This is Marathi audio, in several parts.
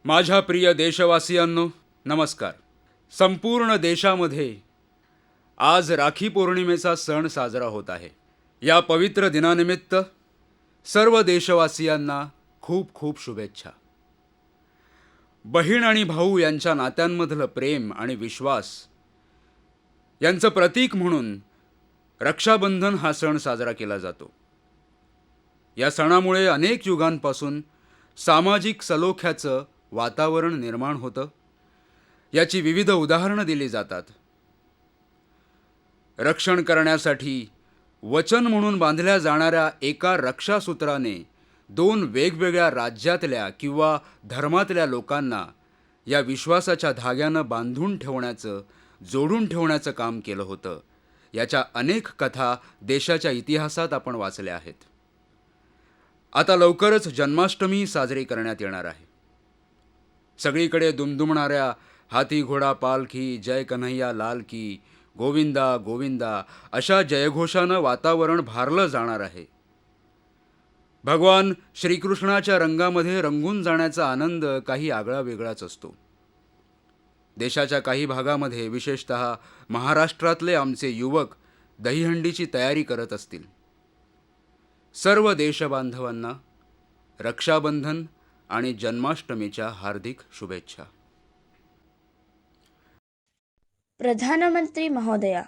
माझ्या प्रिय देशवासियांनो, नमस्कार. संपूर्ण देशामध्ये आज राखी पौर्णिमेचा सण साजरा होत आहे. या पवित्र दिनानिमित्त सर्व देशवासियांना खूप खूप शुभेच्छा. बहीण आणि भाऊ यांच्या नात्यांमधलं प्रेम आणि विश्वास यांचं प्रतीक म्हणून रक्षाबंधन हा सण साजरा केला जातो. या सणामुळे अनेक युगांपासून सामाजिक सलोख्याचं वातावरण निर्माण होतं. याची विविध उदाहरणं दिली जातात. रक्षण करण्यासाठी वचन म्हणून बांधल्या जाणाऱ्या एका रक्षासूत्राने दोन वेगवेगळ्या राज्यातल्या किंवा धर्मातल्या लोकांना या विश्वासाच्या धाग्यानं बांधून ठेवण्याचं, जोडून ठेवण्याचं काम केलं होतं. याच्या अनेक कथा देशाच्या इतिहासात आपण वाचल्या आहेत. आता लवकरच जन्माष्टमी साजरी करण्यात येणार आहे. सगळीकडे दुमदुमणाऱ्या हाती घोडा पालखी, जय कन्हैया लाल की, गोविंदा गोविंदा अशा जयघोषानं वातावरण भारलं जाणार आहे. भगवान श्रीकृष्णाच्या रंगामध्ये रंगून जाण्याचा आनंद काही आगळा वेगळाच असतो. देशाच्या काही भागामध्ये, विशेषतः महाराष्ट्रातले आमचे युवक दहीहंडीची तयारी करत असतील. सर्व देशबांधवांना रक्षाबंधन आणि जन्माष्टमीच्या हार्दिक शुभेच्छा. प्रधानमंत्री महोदय,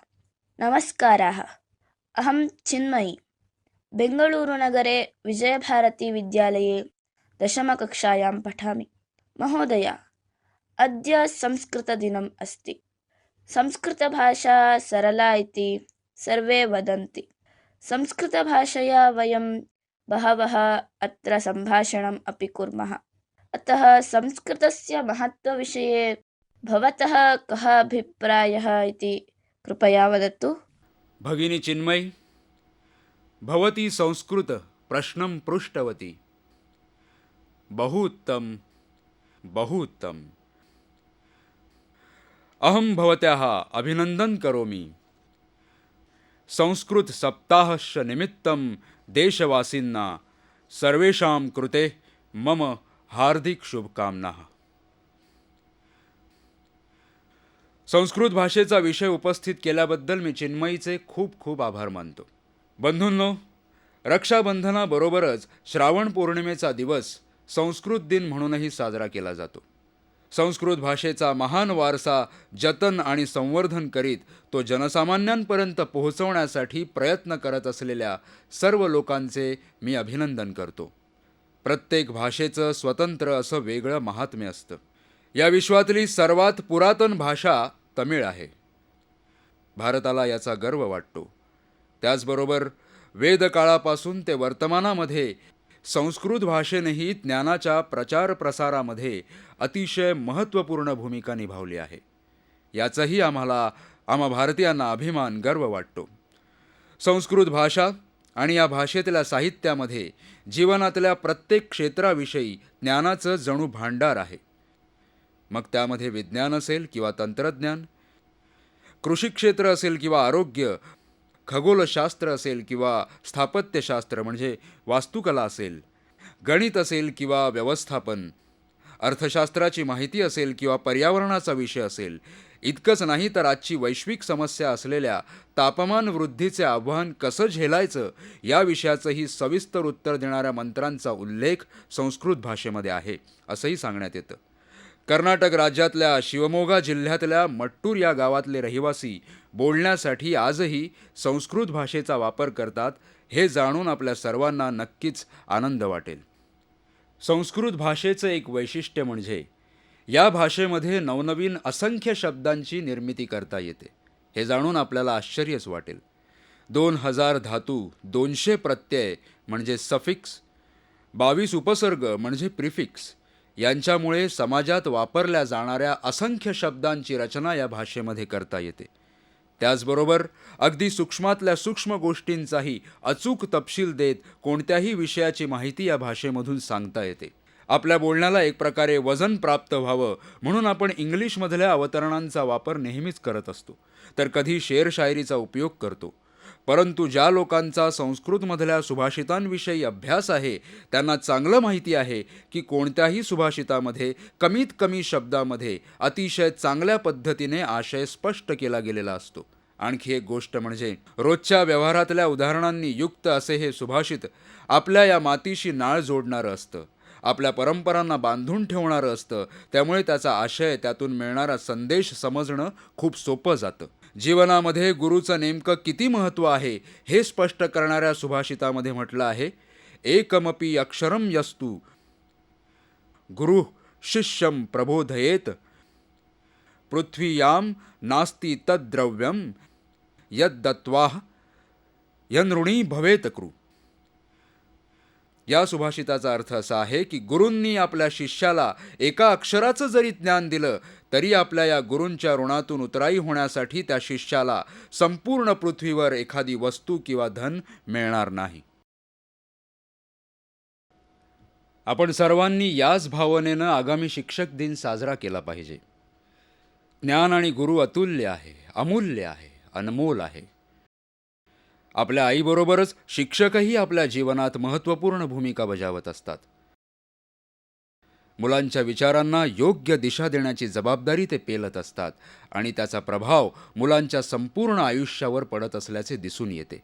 नमस्काराः. अहं चिन्मयी, बेङ्गळूरुनगरे विजयभारतीविद्यालये दशमकक्षायां पठामि. महोदय, अद्य संस्कृतदिनम् अस्ति. संस्कृतभाषा सरला इति सर्वे वदन्ति. संस्कृतभाषया वयं बहवः अत्र सम्भाषणम् अपि कुर्मः. अतः संस्कृतस्य महत्त्वविषये भवतः कः अभिप्रायः इति कृपया वदतु. भगिनी चिन्मयी, भवती संस्कृत प्रश्नं पृष्टवती. बहु उत्तम, बहु उत्तम. अहं भवत्याः अभिनन्दनं करोमि. संस्कृत सप्ताहस्य निमित्तं देशवासिन्ना सर्वेषां कृते मम हार्दिक शुभकामनाः. संस्कृत भाषेचा विषय उपस्थित केल्याबद्दल मी चिन्मयीचे खूप खूप आभार मानतो. बंधूंनो, रक्षाबंधनाबरोबरच श्रावण पौर्णिमेचा दिवस संस्कृत दिन म्हणूनही साजरा केला जातो. संस्कृत भाषेचा महान वारसा जतन आणि संवर्धन करीत तो जनसामान्यांपर्यंत पोहोचवण्यासाठी प्रयत्न करत असलेल्या सर्व लोकांचे मी अभिनंदन करतो. प्रत्येक भाषेचं स्वतंत्र असं वेगळं महात्म्य असतं. या विश्वातली सर्वात पुरातन भाषा तमिळ आहे. भारताला याचा गर्व वाटतो. त्याचबरोबर वेदकाळापासून ते वर्तमानामध्ये संस्कृत भाषेनेही ज्ञानाच्या प्रचार प्रसारामध्ये अतिशय महत्त्वपूर्ण भूमिका निभावली आहे. याचाही आम्हा भारतीयांना अभिमान, गर्व वाटतो. संस्कृत भाषा आणि या भाषेतल्या साहित्यामध्ये जीवनातल्या प्रत्येक क्षेत्राविषयी ज्ञानाचं जणू भांडार आहे. मग त्यामध्ये विज्ञान असेल किंवा तंत्रज्ञान, कृषी क्षेत्र असेल किंवा आरोग्य, खगोलशास्त्र असेल किंवा स्थापत्यशास्त्र म्हणजे वास्तुकला असेल, गणित असेल किंवा व्यवस्थापन, अर्थशास्त्राची माहिती असेल किंवा पर्यावरणाचा विषय असेल. इतकंच नाही तर आजची वैश्विक समस्या असलेल्या तापमान वृद्धीचे आव्हान कसं झेलायचं या विषयाचंही सविस्तर उत्तर देणाऱ्या मंत्रांचा उल्लेख संस्कृत भाषेमध्ये आहे असंही सांगण्यात येतं. कर्नाटक राज्यातल्या शिवमोगा जिल्ह्यातल्या मट्टूर या गावातले रहिवासी बोलण्यासाठी आजही संस्कृत भाषेचा वापर करतात. हे जाणून आपल्या सर्वांना नक्कीच आनंद वाटेल. संस्कृत भाषेचं एक वैशिष्ट्य म्हणजे या भाषेमध्ये नवनवीन असंख्य शब्दांची निर्मिती करता येते. हे जाणून आपल्याला आश्चर्यच वाटेल. 2000 धातू, 200 प्रत्यय म्हणजे सफिक्स, 22 उपसर्ग म्हणजे प्रिफिक्स यांच्यामुळे समाजात वापरल्या जाणाऱ्या असंख्य शब्दांची रचना या भाषेमध्ये करता येते. त्याचबरोबर अगदी सूक्ष्मातल्या सूक्ष्म गोष्टींचाही अचूक तपशील देत कोणत्याही विषयाची माहिती या भाषेमधून सांगता येते. आपल्या बोलण्याला एक प्रकारे वजन प्राप्त व्हावं म्हणून आपण इंग्लिशमधल्या अवतरणांचा वापर नेहमीच करत असतो, तर कधी शेरशायरीचा उपयोग करतो. परंतु ज्या लोकांचा संस्कृतमधल्या सुभाषितांविषयी अभ्यास आहे त्यांना चांगलं माहिती आहे की कोणत्याही सुभाषितामध्ये कमीत कमी शब्दामध्ये अतिशय चांगल्या पद्धतीने आशय स्पष्ट केला गेलेला असतो. आणखी एक गोष्ट म्हणजे रोजच्या व्यवहारातल्या उदाहरणांनी युक्त असे हे सुभाषित आपल्या या मातीशी नाळ जोडणारं असतं, आपल्या परंपरांना बांधून ठेवणारं असतं. त्यामुळे त्याचा आशय, त्यातून मिळणारा संदेश समजणं खूप सोपं जातं. जीवनामध्ये गुरुचं नेमकं किती महत्त्व आहे हे स्पष्ट करणाऱ्या सुभाषितामध्ये म्हटलं आहे, एकमपि अक्षरम यस्तु गुरु शिष्यं प्रबोधयेत पृथ्वीयां नास्ति तद्द्रव्यं यद्दत्वा यनृणी भवेत कृ. या सुभाषिताचा अर्थ असा आहे की गुरूंनी आपल्या शिष्याला एका अक्षराचं जरी ज्ञान दिलं तरी आपल्या या गुरूंच्या ऋणातून उतराई होण्यासाठी त्या शिष्याला संपूर्ण पृथ्वीवर एखादी वस्तू किंवा धन मिळणार नाही. आपण सर्वांनी याच भावनेनं आगामी शिक्षक दिन साजरा केला पाहिजे. ज्ञान आणि गुरु अतुल्य आहे, अमूल्य आहे, अनमोल आहे. आपल्या आईबरोबरच शिक्षकही आपल्या जीवनात महत्त्वपूर्ण भूमिका बजावत असतात. मुलांच्या विचारांना योग्य दिशा देण्याची जबाबदारी ते पेलत असतात आणि त्याचा प्रभाव मुलांच्या संपूर्ण आयुष्यावर पडत असल्याचे दिसून येते.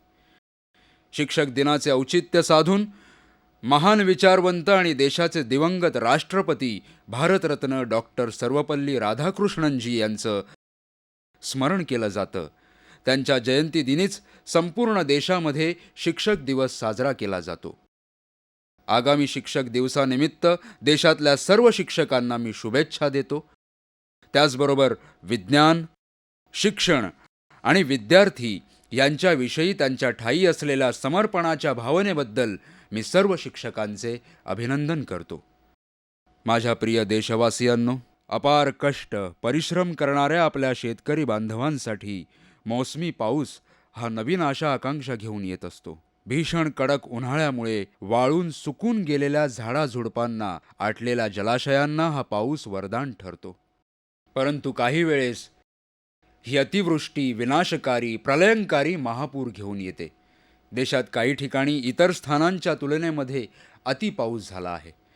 शिक्षक दिनाचे औचित्य साधून महान विचारवंत आणि देशाचे दिवंगत राष्ट्रपती भारतरत्न डॉक्टर सर्वपल्ली राधाकृष्णनजी यांचं स्मरण केलं जातं. त्यांच्या जयंतीदिनीच संपूर्ण देशामध्ये शिक्षक दिवस साजरा केला जातो. आगामी शिक्षक दिवसानिमित्त देशातल्या सर्व शिक्षकांना मी शुभेच्छा देतो. त्याचबरोबर विज्ञान, शिक्षण आणि विद्यार्थी यांच्याविषयी त्यांच्या ठायी असलेल्या समर्पणाच्या भावनेबद्दल मी सर्व शिक्षकांचे अभिनंदन करतो. माझ्या प्रिय देशवासियांनो, अपार कष्ट, परिश्रम करणाऱ्या आपल्या शेतकरी बांधवांसाठी मौसमी पाऊस हा नवीन आशा आकांक्षा घेऊन येत असतो. भीषण कडक उन्हाळ्यामुळे वाळून सुकून गेलेल्या झाडाझुडपांना, आटलेल्या जलाशयांना हा पाऊस वरदान ठरतो. परंतु काही वेळेस ही अतिवृष्टी विनाशकारी, प्रलयंकारी महापूर घेऊन येते. देशात काही ठिकाणी इतर स्थानांच्या तुलनेमध्ये अतिपाऊस झाला आहे.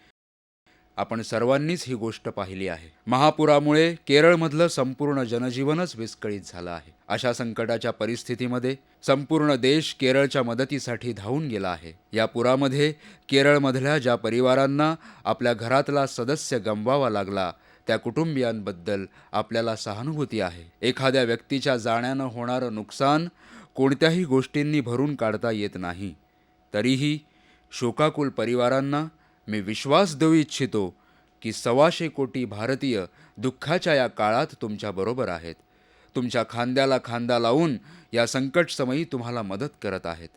आपण सर्वांनीच ही गोष्ट पाहिली आहे. महापुरामुळे केरळमधलं संपूर्ण जनजीवनच विस्कळीत झालं आहे. अशा संकटाच्या परिस्थितीमध्ये संपूर्ण देश केरळच्या मदतीसाठी धावून गेला आहे. या पुरामध्ये केरळमधल्या ज्या परिवारांना आपल्या घरातला सदस्य गमवावा लागला त्या कुटुंबियांबद्दल आपल्याला सहानुभूती आहे. एखाद्या व्यक्तीच्या जाण्यानं होणारं नुकसान कोणत्याही गोष्टींनी भरून काढता येत नाही. तरीही शोकाकुल परिवारांना मी विश्वास देऊ इच्छितो की 125 कोटी भारतीय दुःखाच्या या काळात तुमच्याबरोबर आहेत. तुमच्या खांद्याला खांदा लावून या संकटसमयी तुम्हाला मदत करत आहेत.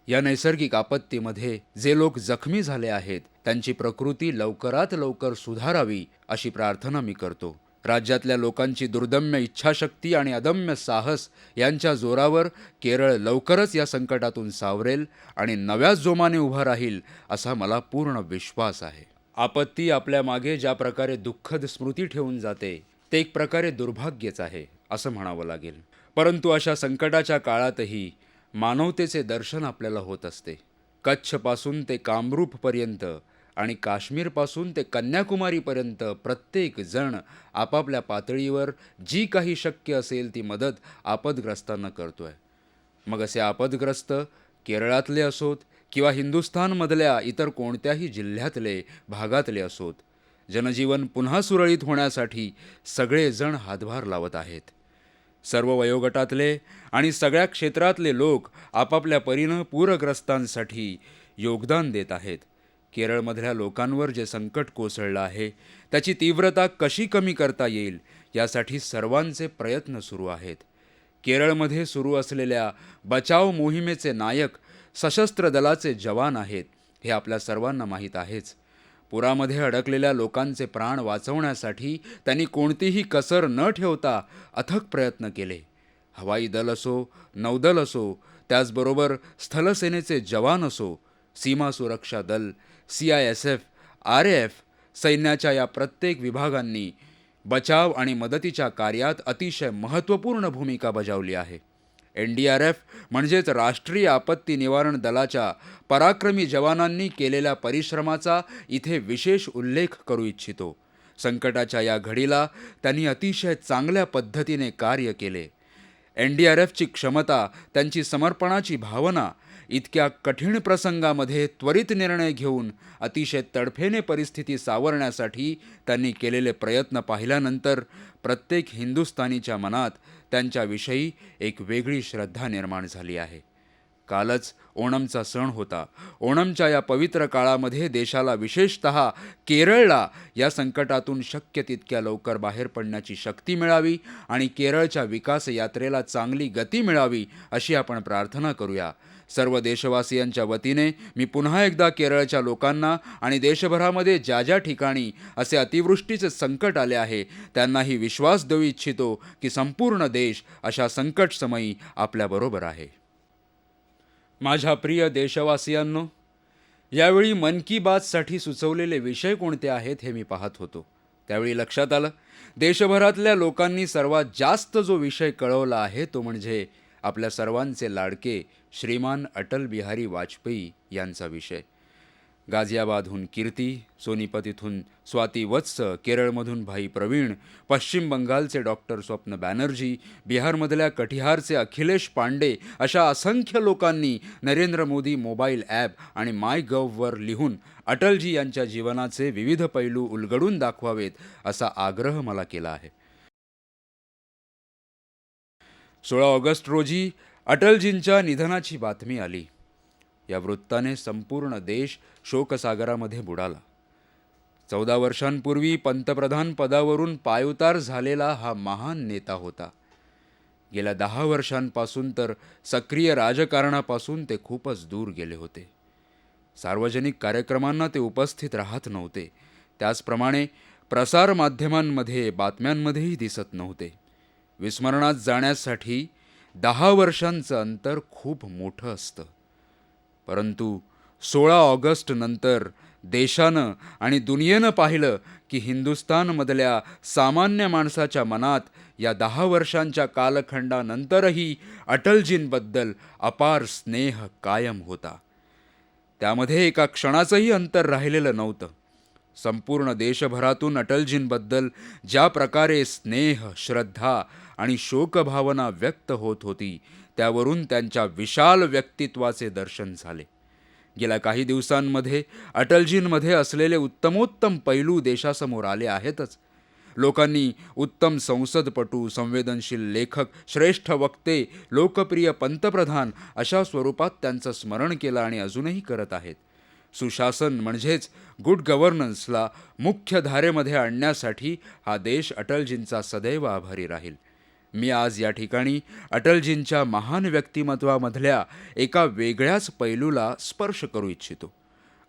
या नैसर्गिक आपत्तीमध्ये जे लोक जखमी झाले आहेत त्यांची प्रकृती लवकरात लवकर सुधारावी अशी प्रार्थना मी करतो. राज्यातल्या लोकांची दुर्दम्य इच्छाशक्ती आणि अदम्य साहस यांच्या जोरावर केरळ लवकरच या संकटातून सावरेल आणि नव्या जोमाने उभा राहील असा मला पूर्ण विश्वास आहे. आपत्ती आपल्या मागे ज्या प्रकारे दुःखद स्मृती ठेवून जाते ते एक प्रकारे दुर्भाग्यच आहे असं म्हणावं लागेल. परंतु अशा संकटाच्या काळातही मानवतेचे दर्शन आपल्याला होत असते. कच्छपासून ते कामरूपपर्यंत आणि काश्मीरपासून ते कन्याकुमारीपर्यंत प्रत्येक जण आपापल्या पातळीवर जी काही शक्य असेल ती मदत आपदग्रस्तांना करतोय. मग असे आपदग्रस्त केरळातले असोत किंवा हिंदुस्थानमधल्या इतर कोणत्याही जिल्ह्यातले, भागातले असोत, जनजीवन पुन्हा सुरळीत होण्यासाठी सगळेजण हातभार लावत आहेत. सर्व वयोगटातले आणि सगळ्या क्षेत्रातले लोक आपापल्या परीनं पूरग्रस्तांसाठी योगदान देत आहेत. केरळमधल्या लोकांवर जे संकट कोसळलं आहे त्याची तीव्रता कशी कमी करता येईल यासाठी सर्वांचे प्रयत्न सुरू आहेत. केरळमध्ये सुरू असलेल्या बचाव मोहिमेचे नायक सशस्त्र दलाचे जवान आहेत हे आपल्या सर्वांना माहीत आहेच. पुरामध्ये अडकलेल्या लोकांचे प्राण वाचवण्यासाठी त्यांनी कोणतीही कसर न ठेवता अथक प्रयत्न केले. हवाई दल असो, नौदल असो, त्याचबरोबर स्थलसेनेचे जवान असो, सीमा सुरक्षा दल, CISF, RAF, सैन्याच्या या प्रत्येक विभागांनी बचाव आणि मदतीच्या कार्यात अतिशय महत्त्वपूर्ण भूमिका बजावली आहे. NDRF म्हणजेच राष्ट्रीय आपत्ती निवारण दलाच्या पराक्रमी जवानांनी केलेल्या परिश्रमाचा इथे विशेष उल्लेख करू इच्छितो. संकटाच्या या घडीला त्यांनी अतिशय चांगल्या पद्धतीने कार्य केले. NDRFची क्षमता, त्यांची समर्पणाची भावना, इतक्या कठीण प्रसंगामध्ये त्वरित निर्णय घेऊन अतिशय तडफेने परिस्थिती सावरण्यासाठी त्यांनी केलेले प्रयत्न पाहिल्यानंतर प्रत्येक हिंदुस्थानीच्या मनात त्यांच्याविषयी एक वेगळी श्रद्धा निर्माण झाली आहे. कालच ओणमचा सण होता. ओणमच्या या पवित्र काळामध्ये देशाला, विशेषतः केरळला या संकटातून शक्य तितक्या लवकर बाहेर पडण्याची शक्ती मिळावी आणि केरळच्या विकास यात्रेला चांगली गती मिळावी अशी आपण प्रार्थना करूया. सर्व देशवासियांच्या वतीने मी पुन्हा एकदा केरळच्या लोकांना आणि देशभरामध्ये ज्या ज्या ठिकाणी असे अतिवृष्टीचे संकट आले आहे त्यांनाही विश्वास देऊ इच्छितो की संपूर्ण देश अशा संकटसमयी आपल्याबरोबर आहे. माझ्या प्रिय देशवासियांनो, यावेळी मन की बातसाठी सुचवलेले विषय कोणते आहेत हे मी पाहत होतो. त्यावेळी लक्षात आलं, देशभरातल्या लोकांनी सर्वात जास्त जो विषय कळवला आहे तो म्हणजे आपल्या सर्वांचे लाडके श्रीमान अटल बिहारी वाजपेयी यांचा विषय. गाझियाबादहून कीर्ती, सोनीपत इथून स्वाती वत्स, केरळमधून भाई प्रवीण, पश्चिम बंगालचे डॉक्टर स्वप्न बॅनर्जी, बिहारमधल्या कटिहारचे अखिलेश पांडे अशा असंख्य लोकांनी नरेंद्र मोदी मोबाईल ॲप आणि MyGovवर लिहून अटलजी यांच्या जीवनाचे विविध पैलू उलगडून दाखवावेत असा आग्रह मला केला आहे. 16 ऑगस्ट रोजी अटलजींच्या निधनाची बातमी आली. या वृत्ताने संपूर्ण देश शोकसागरामध्ये बुडाला. 14 वर्षांपूर्वी पंतप्रधान पदावरून पायउतार झालेला हा महान नेता होता. गेल्या 10 वर्षांपासून तर सक्रिय राजकारणापासून ते खूपच दूर गेले होते. सार्वजनिक कार्यक्रमांना ते उपस्थित राहत नव्हते. त्याचप्रमाणे प्रसारमाध्यमांमध्ये, बातम्यांमध्येही दिसत नव्हते. विस्मरणात जाण्यासाठी 10 वर्षांचं अंतर खूप मोठं असतं. परंतु 16 ऑगस्ट नंतर देशानं आणि दुनियेनं पाहिलं की हिंदुस्थानमधल्या सामान्य माणसाच्या मनात या 10 वर्षांच्या कालखंडानंतरही अटलजींबद्दल अपार स्नेह कायम होता. त्यामध्ये एका क्षणाचंही अंतर राहिलेलं नव्हतं. संपूर्ण देशभरातून अटलजींबद्दल ज्या प्रकारे स्नेह, श्रद्धा आणि शोकभावना व्यक्त होत होती त्यावरून त्यांच्या विशाल व्यक्तित्वाचे दर्शन झाले. गेल्या काही दिवसांमध्ये अटलजींमध्ये असलेले उत्तमोत्तम पैलू देशासमोर आले आहेतच. लोकांनी उत्तम संसदपटू, संवेदनशील लेखक, श्रेष्ठ वक्ते, लोकप्रिय पंतप्रधान अशा स्वरूपात त्यांचं स्मरण केलं आणि अजूनही करत आहेत. सुशासन म्हणजेच गुड गव्हर्नन्सला मुख्य धारेमध्ये आणण्यासाठी हा देश अटलजींचा सदैव आभारी राहील. मी आज या ठिकाणी अटलजींच्या महान व्यक्तिमत्वामधल्या एका वेगळ्याच पैलूला स्पर्श करू इच्छितो.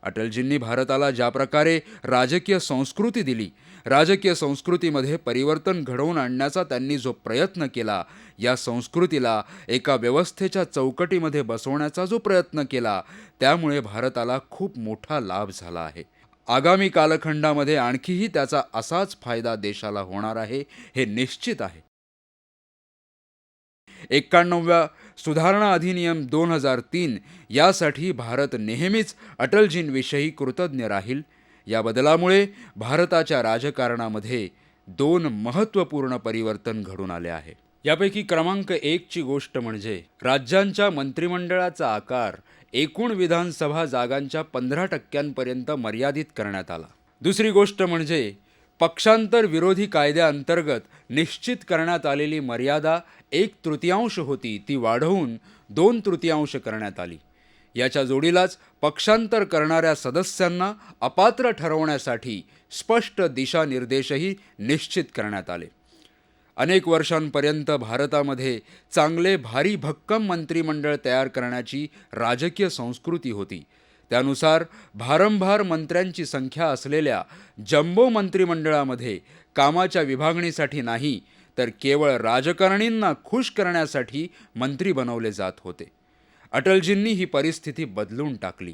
अटलजींनी भारताला ज्या प्रकारे राजकीय संस्कृती दिली, राजकीय संस्कृतीमध्ये परिवर्तन घडवून आणण्याचा त्यांनी जो प्रयत्न केला, या संस्कृतीला एका व्यवस्थेच्या चौकटीमध्ये बसवण्याचा जो प्रयत्न केला, त्यामुळे भारताला खूप मोठा लाभ झाला आहे. आगामी कालखंडामध्ये आणखीही त्याचा असाच फायदा देशाला होणार आहे हे निश्चित आहे. 91व्या सुधारणा अधिनियम 2003 यासाठी भारत नेहमीच अटलजींविषयी कृतज्ञ राहील. या बदलामुळे भारताच्या राजकारणामध्ये 2 महत्त्वपूर्ण परिवर्तन घडून आले आहे. यापैकी क्रमांक 1 ची गोष्ट म्हणजे राज्यांच्या मंत्रिमंडळाचा आकार एकूण विधानसभा जागांच्या 15% मर्यादित करण्यात आला. दुसरी गोष्ट म्हणजे पक्षांतर विरोधी कायद्याअंतर्गत निश्चित करण्यात आलेली मर्यादा 1/3 होती, ती वाढवून 2/3 करण्यात आली. याच्या जोडीलाच पक्षांतर करणाऱ्या सदस्यांना अपात्र ठरवण्यासाठी स्पष्ट दिशानिर्देशही निश्चित करण्यात आले. अनेक वर्षांपर्यंत भारतामध्ये चांगले भारी भक्कम मंत्रिमंडळ तयार करण्याची राजकीय संस्कृती होती. त्यानुसार भारंभार मंत्र्यांची संख्या असलेल्या जम्बो मंत्रिमंडळामध्ये कामाच्या विभागणीसाठी नाही तर केवळ राजकारणींना खुश करण्यासाठी मंत्री बनवले जात होते. अटलजींनी ही परिस्थिती बदलून टाकली.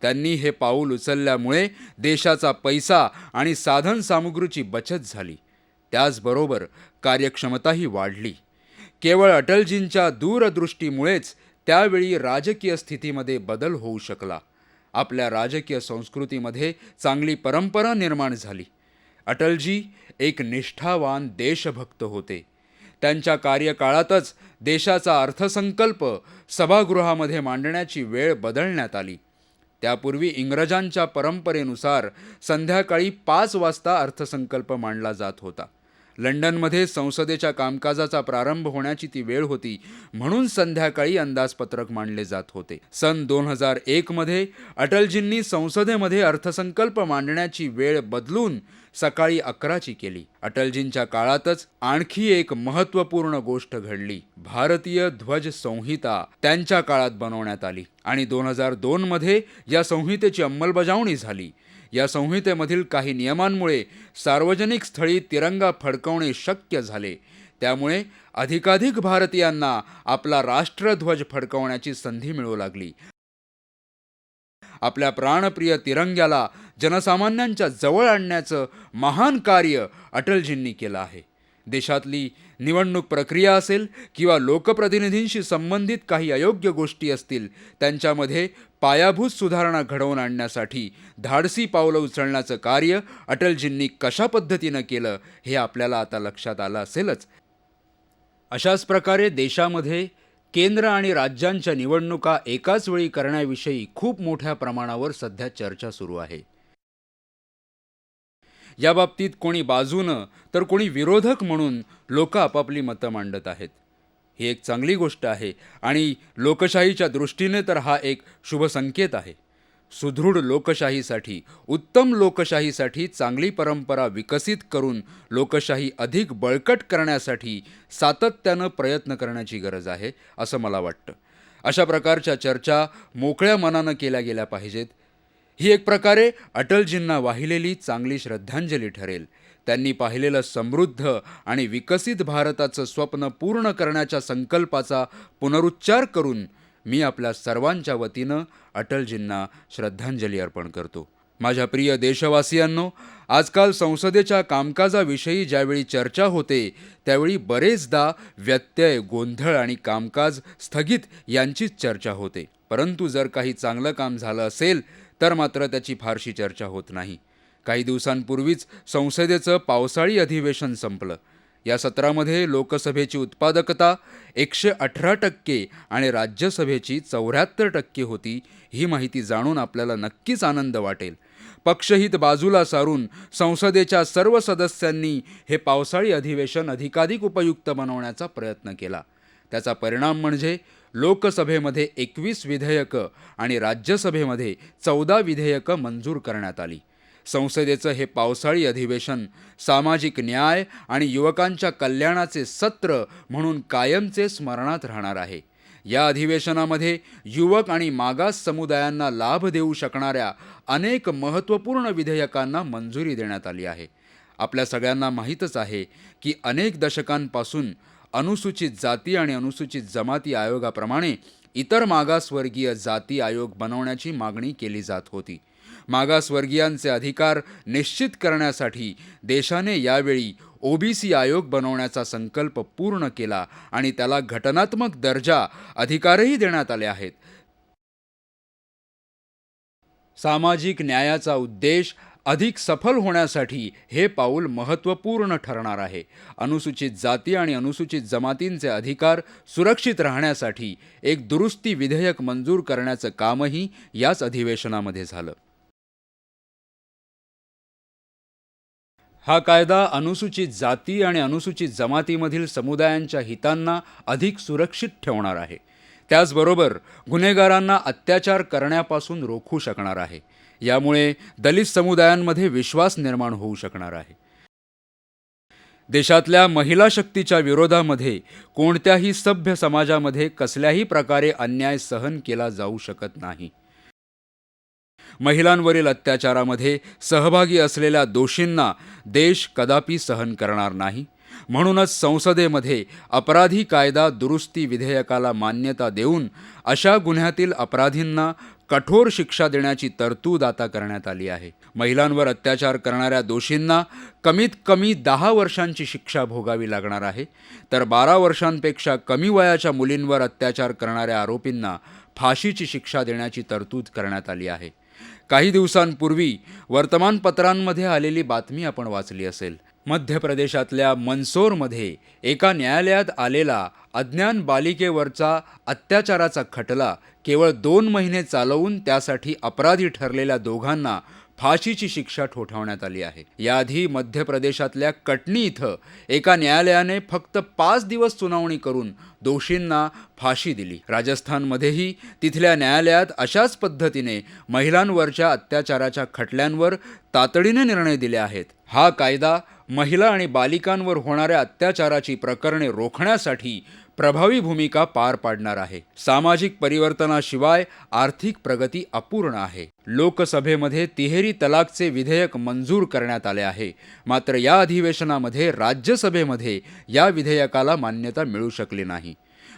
त्यांनी हे पाऊल उचलल्यामुळे देशाचा पैसा आणि साधनसामुग्रीची बचत झाली. त्याचबरोबर कार्यक्षमताही वाढली. केवळ अटलजींच्या दूरदृष्टीमुळेच त्यावेळी राजकीय स्थितीमध्ये बदल होऊ शकला. आपल्या राजकीय संस्कृतीमध्ये चांगली परंपरा निर्माण झाली. अटलजी एक निष्ठावान देशभक्त होते. त्यांच्या कार्यकाळातच देशाचा अर्थसंकल्प सभागृहामध्ये मांडण्याची वेळ बदलण्यात आली. त्यापूर्वी इंग्रजांच्या परंपरेनुसार संध्याकाळी 5 वाजता अर्थसंकल्प मांडला जात होता. लंडनमध्ये संसदेच्या कामकाजाचा प्रारंभ होण्याची ती वेळ होती, म्हणून संध्याकाळी अंदाजपत्रक मांडले जात होते. सन 2001 मध्ये अटलजींनी संसदेमध्ये अर्थसंकल्प मांडण्याची वेळ बदलून सकाळी 11ची केली. अटलजींच्या काळातच आणखी एक महत्त्वपूर्ण गोष्ट घडली. भारतीय ध्वज संहिता त्यांच्या काळात बनवण्यात आली आणि 2002 मध्ये या संहितेची अंमलबजावणी झाली. या संहितेमधील काही नियमांमुळे सार्वजनिक स्थळी तिरंगा फडकवणे शक्य झाले. त्यामुळे अधिकाधिक भारतीयांना आपला राष्ट्रध्वज फडकवण्याची संधी मिळू लागली. आपल्या प्राणप्रिय तिरंग्याला जनसामान्यांच्या जवळ आणण्याचं महान कार्य अटलजींनी केलं आहे. देशातली निवडणूक प्रक्रिया असेल किंवा लोकप्रतिनिधींशी संबंधित काही अयोग्य गोष्टी असतील, त्यांच्यामध्ये पायाभूत सुधारणा घडवून आणण्यासाठी धाडसी पावलं उचलण्याचं कार्य अटलजींनी कशा पद्धतीनं केलं हे आपल्याला आता लक्षात आलं असेलच. अशाच प्रकारे देशामध्ये केंद्र आणि राज्यांच्या निवडणुका एकाच वेळी करण्याविषयी खूप मोठ्या प्रमाणावर सध्या चर्चा सुरू आहे. याबाबतीत कोणी बाजूनं तर कोणी विरोधक म्हणून लोक आपापली मतं मांडत आहेत. ही एक चांगली गोष्ट आहे आणि लोकशाहीच्या दृष्टीने तर हा एक शुभ संकेत आहे. सुदृढ लोकशाहीसाठी, उत्तम लोकशाहीसाठी चांगली परंपरा विकसित करून लोकशाही अधिक बळकट करण्यासाठी सातत्यानं प्रयत्न करण्याची गरज आहे, असं मला वाटतं. अशा प्रकारच्या चर्चा मोकळ्या मनानं केल्या गेल्या पाहिजेत. ही एक प्रकारे अटलजींना वाहिलेली चांगली श्रद्धांजली ठरेल. त्यांनी पाहिलेलं समृद्ध आणि विकसित भारताचं स्वप्न पूर्ण करण्याच्या संकल्पाचा पुनरुच्चार करून मी आपल्या सर्वांच्या वतीनं अटलजींना श्रद्धांजली अर्पण करतो. माझ्या प्रिय देशवासियांनो, आजकाल संसदेच्या कामकाजाविषयी ज्यावेळी चर्चा होते त्यावेळी बरेचदा व्यत्यय, गोंधळ आणि कामकाज स्थगित यांचीच चर्चा होते. परंतु जर काही चांगलं काम झालं असेल तर मात्र त्याची फारशी चर्चा होत नाही. काही दिवसांपूर्वीच संसदेचं पावसाळी अधिवेशन संपलं. या सत्रामध्ये लोकसभेची उत्पादकता 118% आणि राज्यसभेची 74% होती. ही माहिती जाणून आपल्याला नक्कीच आनंद वाटेल. पक्षहित बाजूला सारून संसदेच्या सर्व सदस्यांनी हे पावसाळी अधिवेशन अधिकाधिक उपयुक्त बनवण्याचा प्रयत्न केला. त्याचा परिणाम म्हणजे लोकसभेमध्ये 21 विधेयकं आणि राज्यसभेमध्ये 14 विधेयकं मंजूर करण्यात आली. संसदेचं हे पावसाळी अधिवेशन सामाजिक न्याय आणि युवकांच्या कल्याणाचे सत्र म्हणून कायमचे स्मरणात राहणार आहे. या अधिवेशनामध्ये युवक आणि मागास समुदायांना लाभ देऊ शकणाऱ्या अनेक महत्त्वपूर्ण विधेयकांना मंजुरी देण्यात आली आहे. आपल्या सगळ्यांना माहीतच आहे की अनेक दशकांपासून अनुसूचित जाती आणि अनुसूचित जमाती आयोगाप्रमाणे इतर मागासवर्गीय जाती आयोग बनवण्याची मागणी केली जात होती. मागासवर्गीयांचे अधिकार निश्चित करण्यासाठी देशाने यावेळी ओबीसी आयोग बनवण्याचा संकल्प पूर्ण केला आणि त्याला घटनात्मक दर्जा, अधिकारही देण्यात आले आहेत. सामाजिक न्यायाचा उद्देश अधिक सफल होण्यासाठी हे पाऊल महत्त्वपूर्ण ठरणार आहे. अनुसूचित जाती आणि अनुसूचित जमातींचे अधिकार सुरक्षित राहण्यासाठी एक दुरुस्ती विधेयक मंजूर करण्याचं कामही याच अधिवेशनामध्ये झालं. हा कायदा अनुसूचित जाती आणि अनुसूचित जमातीमधील समुदायांच्या हितांना अधिक सुरक्षित ठेवणार आहे. त्याचबरोबर गुन्हेगारांना अत्याचार करण्यापासून रोखू शकणार आहे. यामुळे दलित समुदायांमध्ये विश्वास निर्माण होऊ शकणार आहे. देशातल्या महिला शक्तीच्या विरोधामध्ये कोणत्याही सभ्य समाजामध्ये कसल्याही प्रकारे अन्याय सहन केला जाऊ शकत नाही. महिलांवरील अत्याचारामध्ये सहभागी असलेल्या दोषींना देश कदापि सहन करणार नाही. म्हणूनच संसदेमध्ये अपराधी कायदा दुरुस्ती विधेयकाला मान्यता देऊन अशा गुन्ह्यातील अपराधींना कठोर शिक्षा देण्याची तरतूद आता करण्यात आली आहे. महिलांवर अत्याचार करणाऱ्या दोषींना कमीत कमी 10 वर्षांची शिक्षा भोगावी लागणार आहे, तर 12 वर्षांपेक्षा कमी वयाच्या मुलींवर अत्याचार करणाऱ्या आरोपींना फाशीची शिक्षा देण्याची तरतूद करण्यात आली आहे. काही दिवसांपूर्वी वर्तमानपत्रांमध्ये आलेली बातमी आपण वाचली असेल. मध्य प्रदेशातल्या मंदसौरमध्ये एका न्यायालयात आलेला अज्ञान बालिकेवरचा अत्याचाराचा खटला केवळ 2 महिने चालवून त्यासाठी अपराधी ठरलेल्या दोघांना फाशीची शिक्षा ठोठावण्यात आली आहे. याआधी मध्य प्रदेशातल्या कटनी इथं एका न्यायालयाने फक्त 5 दिवस सुनावणी करून दोषींना फाशी दिली. राजस्थानमध्येही तिथल्या न्यायालयात अशाच पद्धतीने महिलांवरच्या अत्याचाराच्या खटल्यांवर तातडीने निर्णय दिले आहेत. हा कायदा महिला आणि बालिकांवर होणाऱ्या अत्याचाराची प्रकरणे रोखण्यासाठी प्रभावी भूमिका पार पाडणार आहे. सामाजिक परिवर्तनाशिवाय आर्थिक प्रगती अपूर्ण आहे. लोकसभेमध्ये तिहेरी तलाकचे विधेयक मंजूर करण्यात आले आहे, मात्र या अधिवेशनामध्ये राज्यसभेमध्ये या विधेयकाला मान्यता मिळू शकली नाही.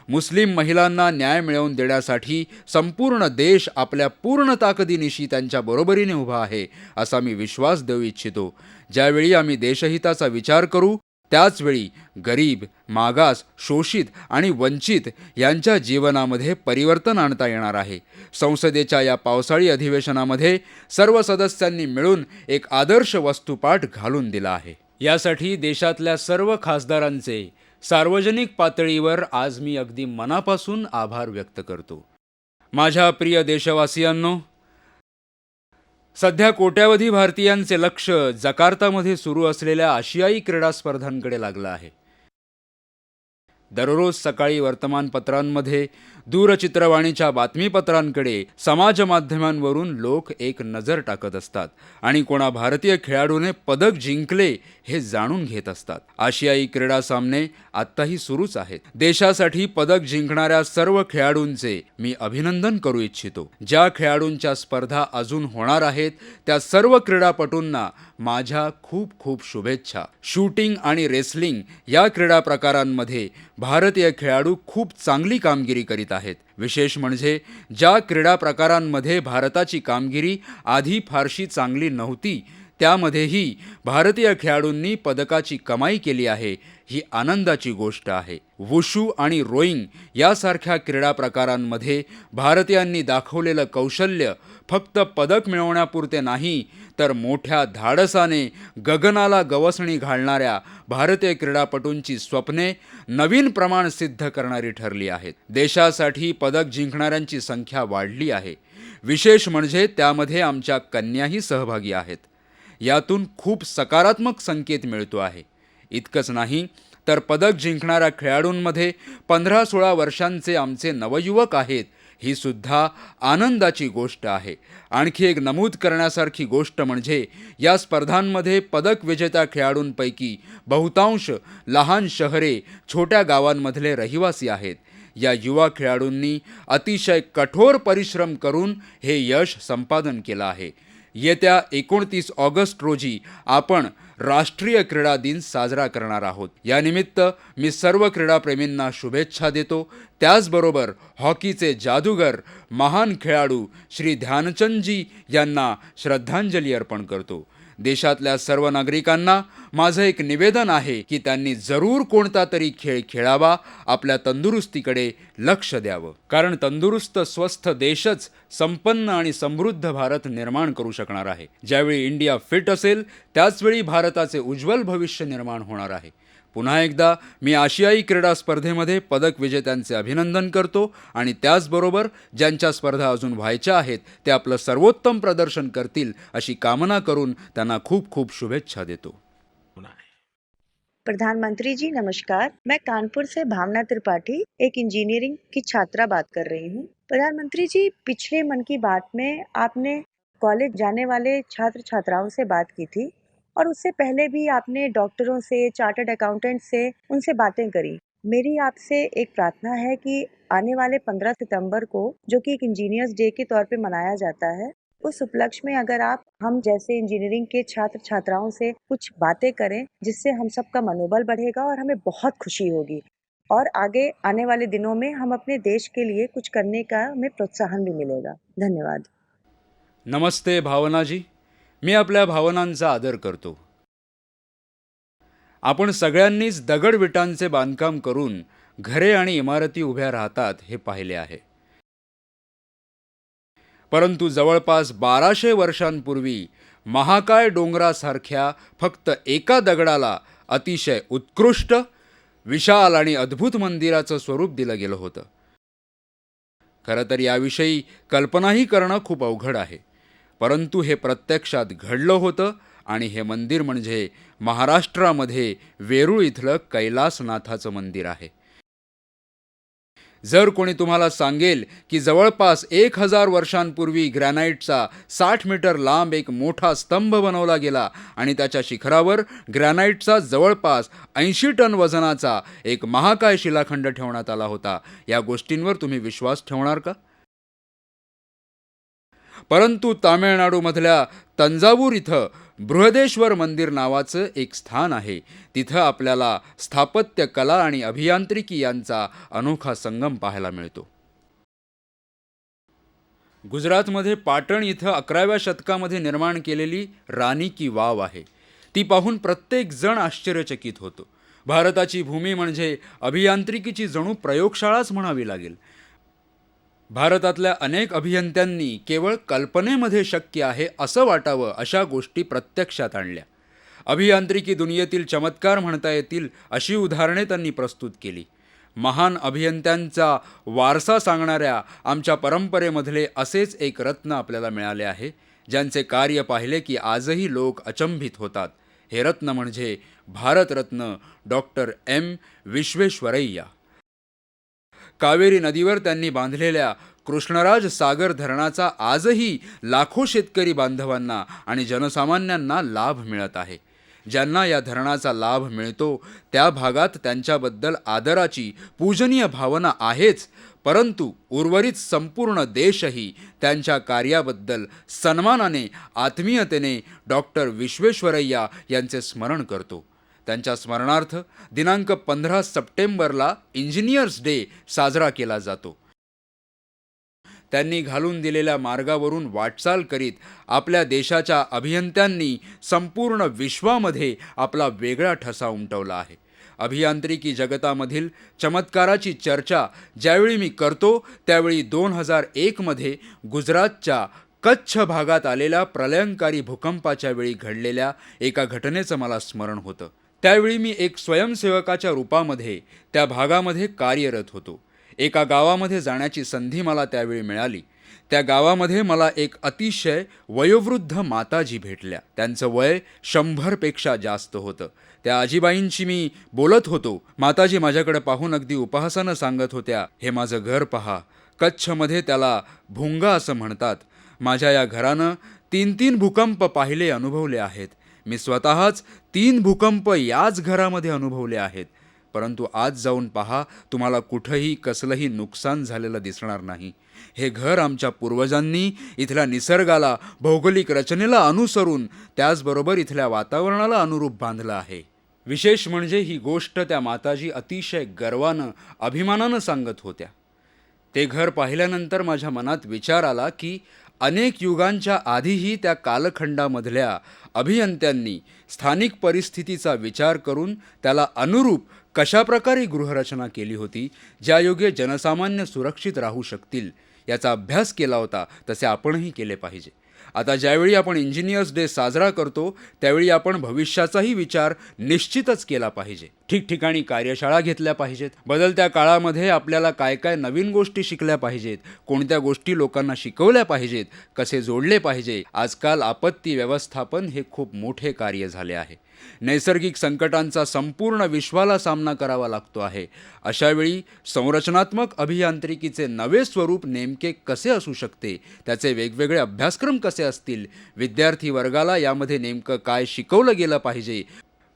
मुस्लिम महिलांना न्याय मिळवून देण्यासाठी संपूर्ण देश आपल्या पूर्ण ताकदीनिशी त्यांच्या बरोबरीने उभा आहे, असा मी विश्वास देऊ इच्छितो. ज्यावेळी आम्ही देशहिताचा विचार करू त्याचवेळी गरीब, मागास, शोषित आणि वंचित यांच्या जीवनामध्ये परिवर्तन आणता येणार आहे. संसदेच्या या पावसाळी अधिवेशनामध्ये सर्व सदस्यांनी मिळून एक आदर्श वस्तुपाठ घालून दिला आहे. यासाठी देशातल्या सर्व खासदारांचे सार्वजनिक पातळीवर आज मी अगदी मनापासून आभार व्यक्त करतो. माझ्या प्रिय देशवासियांनो, सध्या कोट्यावधी भारतीयांचे लक्ष जकार्तामध्ये सुरू असलेल्या आशियाई क्रीडा स्पर्धांकडे लागलं आहे. दररोज सकाळी वर्तमानपत्रांमध्ये, दूरचित्रवाणीच्या बातमीपत्रांकडे, समाज माध्यमांवरून लोक एक नजर टाकत असतात आणि कोणा भारतीय खेळाडूने पदक जिंकले हे जाणून घेत असतात. आशियाई क्रीडा सामने आत्ताही सुरूच आहेत. देशासाठी पदक जिंकणाऱ्या सर्व खेळाडूंचे मी अभिनंदन करू इच्छितो. ज्या खेळाडूंच्या स्पर्धा अजून होणार आहेत त्या सर्व क्रीडापटूंना माझ्या खूप खूप शुभेच्छा. शूटिंग आणि रेसलिंग या क्रीडा प्रकारांमध्ये भारतीय खेळाडू खूप चांगली कामगिरी करीत आहेत. विशेष म्हणजे ज्या क्रीडा प्रकारांमध्ये भारताची कामगिरी आधी फारशी चांगली नव्हती त्यामध्येही भारतीय खेळाडूंनी पदकाची कमाई केली आहे, ही आनंदाची गोष्ट आहे. वुशू आणि रोईंग यासारख्या क्रीडा प्रकारांमध्ये भारतीयांनी दाखवलेलं कौशल्य फक्त पदक मिळवण्यापुरते नाही तर मोठ्या धाडसाने गगनाला गवसणी घालणाऱ्या भारतीय क्रीडापटूंची स्वप्ने नवीन प्रमाण सिद्ध करणारी ठरली आहेत. देशासाठी पदक जिंकणाऱ्यांची संख्या वाढली आहे. विशेष म्हणजे त्यामध्ये आमच्या कन्याही सहभागी आहेत. यातून खूप सकारात्मक संकेत मिळतो आहे. इतकंच नाही तर पदक जिंकणाऱ्या खेळाडूंमध्ये 15-16 वर्षांचे आमचे नवयुवक आहेत, ही सुद्धा आनंदाची गोष्ट आहे. आणखी एक नमूद करण्यासारखी गोष्ट म्हणजे या स्पर्धांमध्ये पदक विजेत्या खेळाडूंपैकी बहुतांश लहान शहरे, छोट्या गावांमधले रहिवासी आहेत. या युवा खेळाडूंनी अतिशय कठोर परिश्रम करून हे यश संपादन केलं आहे. येत्या 29 ऑगस्ट रोजी आपण राष्ट्रीय क्रीडा दिन साजरा करणार आहोत. यानिमित्त मी सर्व क्रीडाप्रेमींना शुभेच्छा देतो. त्याचबरोबर हॉकीचे जादूगर, महान खेळाडू श्री ध्यानचंदजी यांना श्रद्धांजली अर्पण करतो. देशातल्या सर्व नागरिकांना माझं एक निवेदन आहे की त्यांनी जरूर कोणता तरी खेळ खेळावा, आपल्या तंदुरुस्तीकडे लक्ष द्यावं. कारण तंदुरुस्त स्वस्थ देशच संपन्न आणि समृद्ध भारत निर्माण करू शकणार आहे. ज्यावेळी इंडिया फिट असेल त्याचवेळी भारताचे उज्ज्वल भविष्य निर्माण होणार आहे. पुन्हा एकदा मी आशियाई क्रीडा स्पर्धेमध्ये पदक विजेत्यांचे अभिनंदन करतो आणि त्याचबरोबर ज्यांच्या स्पर्धा अजून व्हायच्या आहेत ते आपलं सर्वोत्तम प्रदर्शन करतील अशी कामना करून त्यांना खूप खूप शुभेच्छा देतो. प्रधानमंत्री जी नमस्कार, मैं कानपुर से भावना त्रिपाठी एक इंजीनियरिंग की छात्रा बात कर रही हूँ. प्रधानमंत्री जी, पिछले मन की बात में आपने कॉलेज जाने वाले छात्र छात्राओं से बात की थी और उससे पहले भी आपने डॉक्टरों से, चार्टर्ड अकाउंटेंट से, उनसे बातें करी. मेरी आपसे एक प्रार्थना है कि आने वाले 15 सितंबर को, जो कि एक इंजीनियर्स डे के तौर पे मनाया जाता है, उस उपलक्ष्य में अगर आप हम जैसे इंजीनियरिंग के छात्र छात्राओं से कुछ बातें करें जिससे हम सबका मनोबल बढ़ेगा और हमें बहुत खुशी होगी और आगे आने वाले दिनों में हम अपने देश के लिए कुछ करने का हमें प्रोत्साहन भी मिलेगा। धन्यवाद। नमस्ते भावनाजी, मी आपल्या भावनांचा आदर करतो. आपण सगळ्यांनीच दगडविटांचे बांधकाम करून घरे आणि इमारती उभ्या राहतात हे पाहिले आहे. परंतु जवळपास 1200 वर्षांपूर्वी महाकाय डोंगरासारख्या फक्त एका दगडाला अतिशय उत्कृष्ट, विशाल आणि अद्भुत मंदिराचं स्वरूप दिलं गेलं होतं. खरं तर याविषयी कल्पनाही करणं खूप अवघड आहे, परंतु हे प्रत्यक्षात घडलं होतं आणि हे मंदिर म्हणजे महाराष्ट्रामध्ये वेरूळ इथलं कैलासनाथाचं मंदिर आहे. जर कोणी तुम्हाला सांगेल की जवळपास 1000 वर्षांपूर्वी ग्रॅनाइटचा 60 मीटर लांब एक मोठा स्तंभ बनवला गेला आणि त्याच्या शिखरावर ग्रॅनाइटचा जवळपास 80 टन वजनाचा एक महाकाय शिलाखंड ठेवण्यात आला होता, या गोष्टींवर तुम्ही विश्वास ठेवणार का? परंतु तामिळनाडूमधल्या तंजावूर इथं बृहदेश्वर मंदिर नावाचं एक स्थान आहे. तिथं आपल्याला स्थापत्य कला आणि अभियांत्रिकी यांचा अनोखा संगम पाहायला मिळतो. गुजरातमध्ये पाटण इथं 11व्या शतकामध्ये निर्माण केलेली राणी की वाव आहे. ती पाहून प्रत्येक जण आश्चर्यचकित होतो. भारताची भूमी म्हणजे अभियांत्रिकीची जणू प्रयोगशाळाच म्हणावी लागेल. भारतातल्या अनेक अभियंत्यांनी केवळ कल्पनेमध्ये शक्य आहे असं वाटावं अशा गोष्टी प्रत्यक्षात आणल्या. अभियांत्रिकी दुनियेतील चमत्कार म्हणता येतील अशी उदाहरणे त्यांनी प्रस्तुत केली. महान अभियंत्यांचा वारसा सांगणाऱ्या आमच्या परंपरेमधले असेच एक रत्न आपल्याला मिळाले आहे, ज्यांचे कार्य पाहिले की आजही लोक अचंबित होतात. हे रत्न म्हणजे भारतरत्न डॉक्टर एम विश्वेश्वरैया. कावेरी नदीवर त्यांनी बांधलेल्या कृष्णराज सागर धरणाचा आजही लाखो शेतकरी बांधवांना आणि जनसामान्यांना लाभ मिळत आहे. ज्यांना या धरणाचा लाभ मिळतो त्या भागात त्यांच्याबद्दल आदराची पूजनीय भावना आहेच, परंतु उर्वरित संपूर्ण देशही त्यांच्या कार्याबद्दल सन्मानाने, आत्मीयतेने डॉक्टर विश्वेश्वरैया यांचे स्मरण करतो. त्यांच्या स्मरणार्थ दिनांक 15 सप्टेंबरला इंजिनियर्स डे साजरा केला जातो. त्यांनी घालून दिलेल्या मार्गावरून वाटचाल करीत आपल्या देशाच्या अभियंत्यांनी संपूर्ण विश्वामध्ये आपला वेगळा ठसा उमटवला आहे. अभियांत्रिकी जगतामधील चमत्काराची चर्चा ज्यावेळी मी करतो त्यावेळी 2001 मध्ये गुजरातच्या कच्छ भागात आलेल्या प्रलयंकारी भूकंपाच्या वेळी घडलेल्या एका घटनेचं मला स्मरण होतं. त्यावेळी मी एक स्वयंसेवकाच्या रूपामध्ये त्या भागामध्ये कार्यरत होतो. एका गावामध्ये जाण्याची संधी मला त्यावेळी मिळाली. त्या गावामध्ये मला एक अतिशय वयोवृद्ध माताजी भेटल्या. त्यांचं वय 100पेक्षा जास्त होतं. त्या आजीबाईंशी मी बोलत होतो. माताजी माझ्याकडे पाहून अगदी उपहासानं सांगत होत्या, हे माझं घर पहा. कच्छमध्ये त्याला भुंगा असं म्हणतात. माझ्या या घरानं 3 भूकंप पाहिले, अनुभवले आहेत. मी स्वतःच 3 भूकंप याच घरामध्ये अनुभवले आहेत. परंतु आज जाऊन पहा, तुम्हाला कुठंही कसलंही नुकसान झालेलं दिसणार नाही. हे घर आमच्या पूर्वजांनी इथल्या निसर्गाला, भौगोलिक रचनेला अनुसरून त्याचबरोबर इथल्या वातावरणाला अनुरूप बांधलं आहे. विशेष म्हणजे ही गोष्ट त्या माताजी अतिशय गर्वानं, अभिमानानं सांगत होत्या. ते घर पाहिल्यानंतर माझ्या मनात विचार आला की अनेक युगांच्या आधीही त्या कालखंडामधल्या अभियंत्यांनी स्थानिक परिस्थितीचा विचार करून त्याला अनुरूप कशाप्रकारे गृहरचना केली होती, ज्यायोगे जनसामान्य सुरक्षित राहू शकतील याचा अभ्यास केला होता. तसे आपणही केले पाहिजे. आता ज्यावेळी आपण इंजिनियर्स डे साजरा करतो त्यावेळी आपण भविष्याचाही विचार निश्चितच केला पाहिजे. ठिकठिकाणी कार्यशाळा घेतल्या पाहिजेत. बदलत्या काळामध्ये आपल्याला काय काय नवीन गोष्टी शिकल्या पाहिजेत, कोणत्या गोष्टी लोकांना शिकवल्या पाहिजेत, कसे जोडले पाहिजे. आजकाल आपत्ती व्यवस्थापन हे खूप मोठे कार्य झाले आहे. नैसर्गिक संकटांचा संपूर्ण विश्वाला सामना करावा लागतो आहे. अशावेळी संरचनात्मक अभियांत्रिकीचे नवे स्वरूप नेमके कसे असू शकते, त्याचे वेगवेगळे अभ्यासक्रम कसे असतील, विद्यार्थी वर्गाला यामध्ये नेमकं काय शिकवलं गेलं पाहिजे,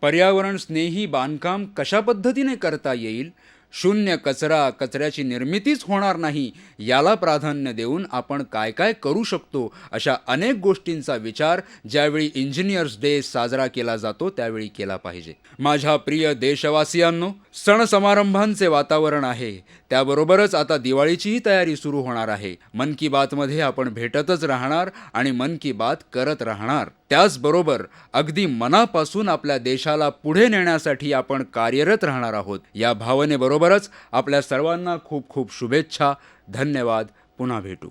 पर्यावरण स्नेही बांधकाम कशा पद्धतीने करता येईल, शून्य कचरा, कचऱ्याची निर्मितीच होणार नाही याला प्राधान्य देऊन आपण काय काय करू शकतो अशा अनेक गोष्टींचा विचार ज्यावेळी इंजिनियर्स डे साजरा केला जातो त्यावेळी केला पाहिजे. माझ्या प्रिय देशवासियांनो, सण समारंभांचे वातावरण आहे, त्याबरोबरच आता दिवाळीचीही तयारी सुरू होणार आहे. मन की बातमध्ये आपण भेटतच राहणार आणि मन की बात करत राहणार. त्याचबरोबर अगदी मनापासून आपल्या देशाला पुढे नेण्यासाठी आपण कार्यरत राहणार आहोत. या भावनेबरोबरच आपल्या सर्वांना खूप खूप शुभेच्छा. धन्यवाद. पुन्हा भेटू.